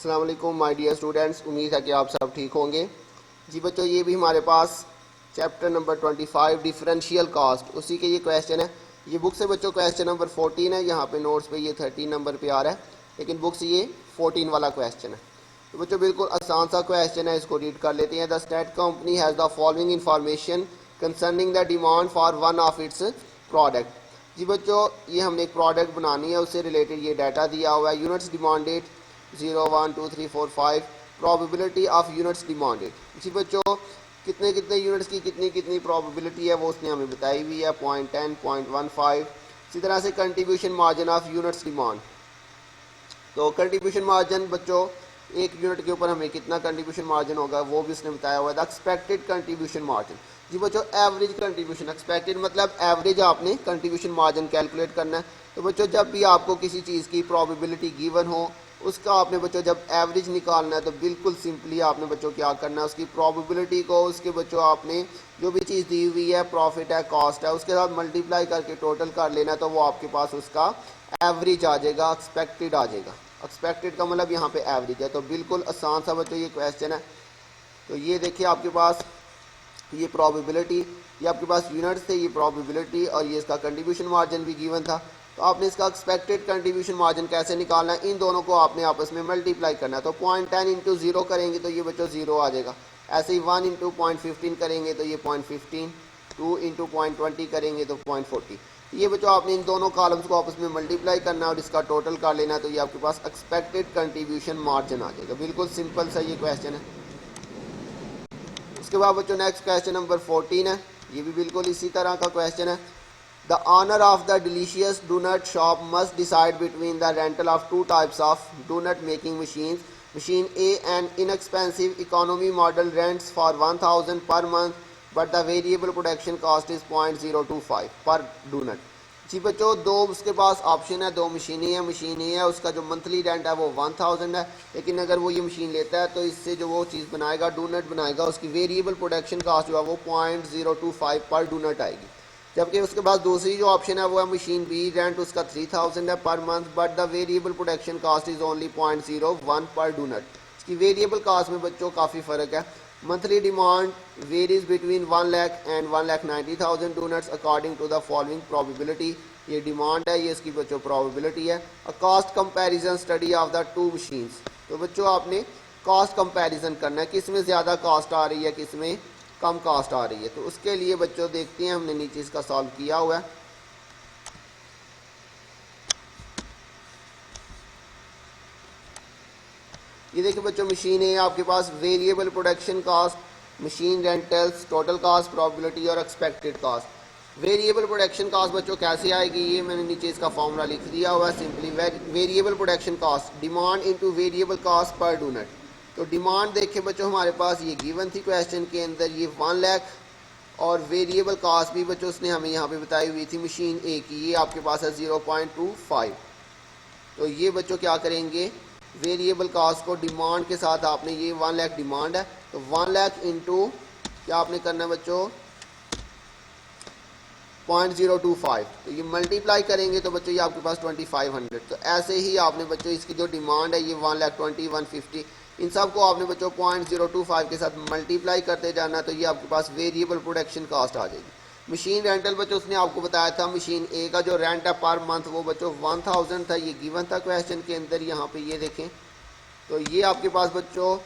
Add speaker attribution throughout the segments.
Speaker 1: अस्सलाम वालेकुम my dear students, उम्मीद है कि आप सब ठीक होंगे। जी बच्चों, ये भी हमारे पास चैप्टर नंबर 25 डिफरेंशियल कास्ट, उसी के ये क्वेश्चन है। ये बुक से बच्चों क्वेश्चन नंबर 14 है, यहाँ पे नोट्स पे ये 13 नंबर पे आ रहा है, लेकिन बुक से ये 14 वाला क्वेश्चन है। तो बच्चों बिल्कुल आसान सा क्वेश्चन है, इसको रीड कर लेते हैं। The state company has the following information concerning the demand for one of its product. जी बच्चों, ये हमने एक प्रोडक्ट बनानी है, उससे रिलेटेड ये डाटा दिया हुआ है। Units demanded 0 1 2 3 4 5, probability of units demanded. जी बच्चों, कितने कितने यूनिट्स की कितनी कितनी प्रोबेबिलिटी है वो उसने हमें बताई हुई है, 0.10 0.15। इसी तरह से contribution margin of units demand. तो कंट्रीब्यूशन मार्जिन बच्चों, एक यूनिट के ऊपर हमें कितना कंट्रीब्यूशन मार्जिन होगा वो भी उसने बताया हुआ है। The expected contribution margin. जी बच्चों, एवरेज कंट्रीब्यूशन, एक्सपेक्टेड मतलब एवरेज आपने कंट्रीब्यूशन मार्जिन कैलकुलेट करना है। तो बच्चों जब भी आपको किसी चीज़ की प्रोबेबिलिटी गिवन हो, उसका आपने बच्चों जब एवरेज निकालना है तो बिल्कुल सिंपली आपने बच्चों क्या करना है, उसकी प्रोबेबिलिटी को उसके बच्चों आपने जो भी चीज़ दी हुई है, प्रॉफिट है, कॉस्ट है, उसके साथ मल्टीप्लाई करके टोटल कर लेना है, तो वो आपके पास उसका एवरेज आ जाएगा, एक्सपेक्टेड आ जाएगा। एक्सपेक्टेड का मतलब यहाँ पे एवरेज है। तो बिल्कुल आसान सा बच्चों ये क्वेश्चन है। तो ये देखिए आपके पास ये प्रोबेबिलिटी, ये आपके पास यूनिट्स थे, ये प्रोबेबिलिटी, और ये इसका कंट्रीब्यूशन मार्जिन भी गिवन था। तो आपने इसका एक्सपेक्टेड कंट्रीब्यूशन मार्जिन कैसे निकालना है, इन दोनों को आपने आपस में मल्टीप्लाई करना है। तो 0.10 इंटू 0 करेंगे तो ये बच्चों 0 आ जाएगा। ऐसे ही 1 इंटू 0.15 करेंगे तो ये 0.15, 2 इंटू 0.20 करेंगे तो 0.40। ये बच्चों आपने इन दोनों कॉलम्स को आपस में मल्टीप्लाई करना है और इसका टोटल कर लेना है, तो ये आपके पास एक्सपेक्टेड कंट्रीब्यूशन मार्जिन आ जाएगा। बिल्कुल सिंपल सा ये क्वेश्चन है। उसके बाद बच्चों नेक्स्ट क्वेश्चन नंबर 14 है, ये भी बिल्कुल इसी तरह का क्वेश्चन है। The owner of the delicious donut shop must decide between the rental of two types of donut making machine. Machine A and inexpensive economy model rents for 1000 per month, but the variable production cost is 0.025 per donut. जी बच्चों, दो उसके पास option है, दो मशीनें हैं। Machine ए है, उसका जो मंथली रेंट है वो 1000 है, लेकिन अगर वो ये मशीन लेता है तो इससे जो वो चीज़ बनाएगा, डोनट बनाएगा, उसकी वेरिएबल प्रोडक्शन कास्ट जो है वो 0.025 पर डोनट आएगी। जबकि उसके पास दूसरी जो ऑप्शन है वो है मशीन बी, रेंट उसका 3000 है per month, but the variable production cost is only 0.01 per donut. इसकी वेरिएबल कास्ट में बच्चों काफ़ी फ़र्क है। Monthly demand varies between 1 lakh and 1,90,000 donuts according to the following probability. ये डिमांड है, ये इसकी बच्चों प्रोबेबिलिटी है। A cost comparison study of the two machines. तो बच्चों आपने कॉस्ट कंपैरिजन करना है, किस में ज़्यादा कॉस्ट आ रही है, किस में कम कॉस्ट आ रही है। तो उसके लिए बच्चों देखते हैं, हमने नीचे इसका सॉल्व किया हुआ है। ये देखिए बच्चों, मशीन है आपके पास variable production cost, machine rentals, total cost, probability और expected cost. Variable production cost बच्चों कैसे आएगी, ये मैंने नीचे इसका फॉर्मूला लिख दिया हुआ है। Simply variable production cost demand into variable cost per donut. तो डिमांड देखिए बच्चों हमारे पास ये गिवन थी क्वेश्चन के अंदर, ये 1 लाख, और वेरिएबल कॉस्ट भी बच्चों उसने हमें यहाँ पे बताई हुई थी मशीन ए की, ये आपके पास है 0.25। तो ये बच्चों क्या करेंगे, वेरिएबल कॉस्ट को डिमांड के साथ आपने, ये 1 लाख डिमांड है, तो 1 लाख इंटू क्या आपने करना है बच्चों 0.025, तो ये मल्टीप्लाई करेंगे तो बच्चों ये आपके पास 2500। तो ऐसे ही आपने बच्चों इसकी जो डिमांड है ये 1,20,000 150, इन सब को आपने बच्चों 0.025 के साथ मल्टीप्लाई करते जाना, तो ये आपके पास वेरिएबल प्रोडक्शन कॉस्ट आ जाएगी। मशीन रेंटल बच्चों उसने आपको बताया था, मशीन ए का जो रेंट है पर मंथ वो बच्चों 1000 था, ये गिवन था क्वेश्चन के अंदर। यहाँ पे ये देखें, तो ये आपके पास बच्चों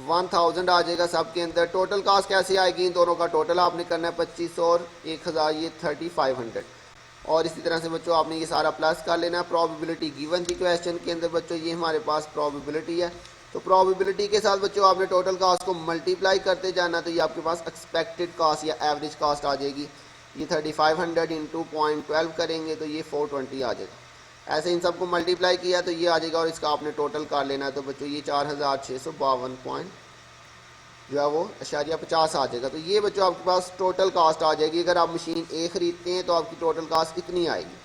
Speaker 1: 1000 आ जाएगा सब के अंदर। टोटल कास्ट कैसे आएगी, इन दोनों का टोटल आपने करना है 2500 और 1000, ये 3500। और इसी तरह से बच्चों आपने ये सारा प्लस कर लेना है। प्रोबेबिलिटी गिवन थी क्वेश्चन के अंदर बच्चों, ये हमारे पास प्रोबेबिलिटी है। तो प्रोबेबिलिटी के साथ बच्चों आपने टोटल कास्ट को मल्टीप्लाई करते जाना, तो ये आपके पास एक्सपेक्टेड कास्ट या एवरेज कास्ट आ जाएगी। ये 3500 इंटू 0.12 करेंगे तो ये 420 आ जाएगा। ऐसे इन सबको मल्टीप्लाई किया तो ये आ जाएगा, और इसका आपने टोटल कर लेना है। तो बच्चों ये 4652 पॉइंट जो है वो #50 आ जाएगा। तो ये बच्चों आपके पास टोटल कास्ट आ जाएगी। अगर आप मशीन ए ख़रीदते हैं तो आपकी टोटल कास्ट इतनी आएगी,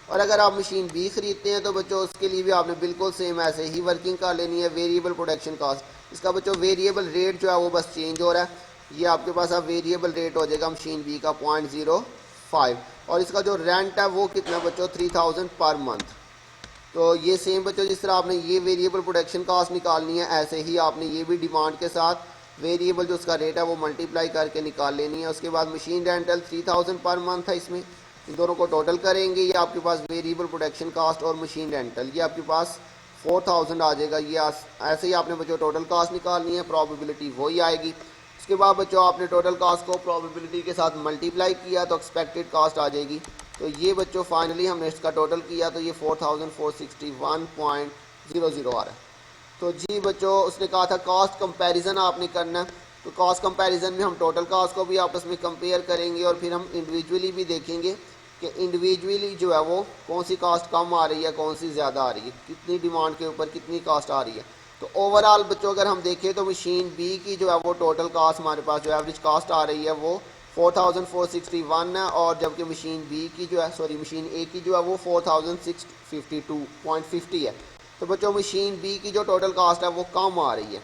Speaker 1: और अगर आप मशीन बी ख़रीदते हैं तो बच्चों उसके लिए भी आपने बिल्कुल सेम ऐसे ही वर्किंग कर लेनी है। वेरिएबल प्रोडक्शन कास्ट, इसका बच्चों वेरिएबल रेट जो है वो बस चेंज हो रहा है। ये आपके पास अब वेरिएबल रेट हो जाएगा मशीन बी का 0.05, और इसका जो रेंट है वो कितना बच्चों 3000 पर मंथ। तो ये सेम बच्चों जिस तरह आपने ये वेरिएबल प्रोडक्शन कास्ट निकालनी है, ऐसे ही आपने ये भी डिमांड के साथ वेरिएबल जो उसका रेट है वो मल्टीप्लाई करके निकाल लेनी है। उसके बाद मशीन रेंटल 3000 पर मंथ है, इसमें इन दोनों को टोटल करेंगे, ये आपके पास वेरिएबल प्रोडक्शन कास्ट और मशीन रेंटल, ये आपके पास 4000 आ जाएगा। ये ऐसे ही आपने बच्चों टोटल कास्ट निकालनी है, प्रॉबिलिटी वही आएगी। उसके बाद बच्चों आपने टोटल कास्ट को प्रोबेबिलिटी के साथ मल्टीप्लाई किया तो एक्सपेक्टेड कास्ट आ जाएगी। तो ये बच्चों फाइनली हमने इसका टोटल किया तो ये 4461.00 आ रहा है। तो जी बच्चों उसने कहा था कास्ट कंपैरिजन आपने करना है, तो कास्ट कंपैरिजन में हम टोटल कास्ट को भी आपस में कंपेयर करेंगे और फिर हम इंडिविजुअली भी देखेंगे कि इंडिविजुअली जो है वो कौन सी कास्ट कम आ रही है, कौन सी ज़्यादा आ रही है, कितनी डिमांड के ऊपर कितनी कास्ट आ रही है। तो ओवरऑल बच्चों अगर हम देखें तो मशीन बी की जो है वो टोटल कास्ट हमारे पास जो एवरेज कास्ट आ रही है वो 4461 है, और जबकि मशीन बी की जो है मशीन ए की जो है वो 4652.50 है। तो बच्चों मशीन बी की जो टोटल कास्ट है वो कम आ रही है।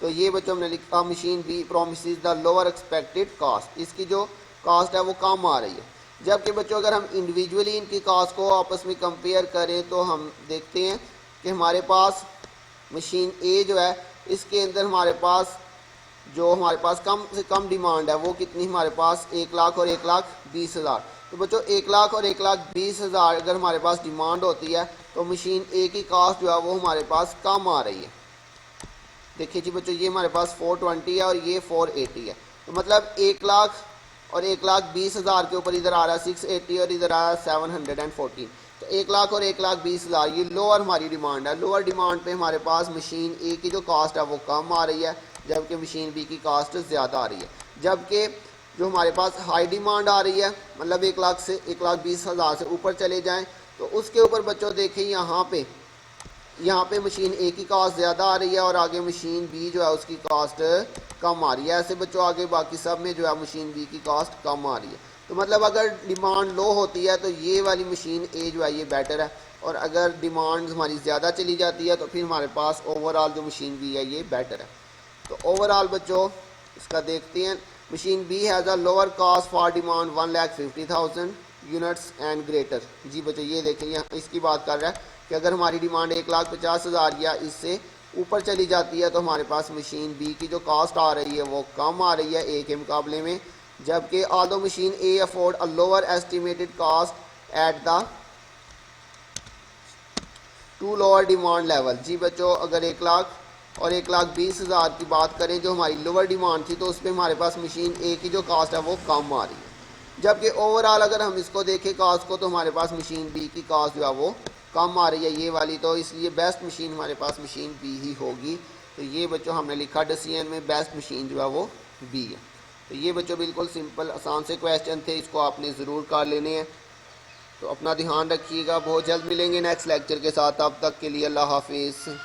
Speaker 1: तो ये बच्चों हमने लिखा machine B promises the lower expected cost, इसकी जो कास्ट है वो कम आ रही है। जबकि बच्चों अगर हम इंडिविजुअली इनकी कास्ट को आपस में कंपेयर करें तो हम देखते हैं कि हमारे पास मशीन ए जो है इसके अंदर हमारे पास कम से कम डिमांड है वो कितनी, हमारे पास 1 लाख और 1,20,000। तो बच्चों 1 लाख और 1,20,000 अगर हमारे पास डिमांड होती है तो मशीन ए की कास्ट जो है वो हमारे पास कम आ रही है। देखिए जी बच्चों ये हमारे पास 420 है और ये 480 है। तो मतलब 1 लाख और 1,20,000 के ऊपर इधर आ रहा है 680 और इधर आ रहा है 714। तो 1 लाख और 1,20,000 ये लोअर हमारी डिमांड है। लोअर डिमांड पे हमारे पास मशीन ए की जो कास्ट है वो कम आ रही है, जबकि मशीन बी की कास्ट ज़्यादा आ रही है। जबकि जो हमारे पास हाई डिमांड आ रही है मतलब 1 लाख से 1,20,000 से ऊपर चले जाएं तो उसके ऊपर बच्चों देखें यहाँ पे मशीन ए की कास्ट ज़्यादा आ रही है और आगे मशीन बी जो है उसकी कास्ट कम आ रही है। ऐसे बच्चों आगे बाकी सब में जो है मशीन बी की कास्ट कम आ रही है। तो मतलब अगर डिमांड लो होती है तो ये वाली मशीन ए जो है ये बेटर है, और अगर डिमांड हमारी ज़्यादा चली जाती है तो फिर हमारे पास ओवरऑल जो मशीन बी है ये बेटर है। तो ओवरऑल बच्चों इसका देखते हैं, machine B has a lower cost for demand 1,50,000 units and greater. जी बच्चों ये देखें यहाँ इसकी बात कर रहा है कि अगर हमारी डिमांड 1,50,000 या इससे ऊपर चली जाती है तो हमारे पास मशीन बी की जो कास्ट आ रही है वो कम आ रही है ए के मुकाबले में। जबकि although machine A afford a lower estimated cost at the two lower demand level. जी बच्चों अगर 1 लाख और 1,20,000 की बात करें जो हमारी लोअर डिमांड थी तो उस पर हमारे पास मशीन ए की जो कास्ट है वो कम आ रही है। जबकि ओवरऑल अगर हम इसको देखें कास्ट को तो हमारे पास मशीन बी की कास्ट जो है वो कम आ रही है ये वाली, तो इसलिए बेस्ट मशीन हमारे पास मशीन बी ही होगी। तो ये बच्चों हमने लिखा डिसीजन में बेस्ट मशीन जो है वो बी है। तो ये बच्चों बिल्कुल सिंपल आसान से क्वेश्चन थे, इसको आपने ज़रूर कर लेने हैं। तो अपना ध्यान रखिएगा, बहुत जल्द मिलेंगे नेक्स्ट लेक्चर के साथ, तब तक के लिए अल्लाह हाफिज़।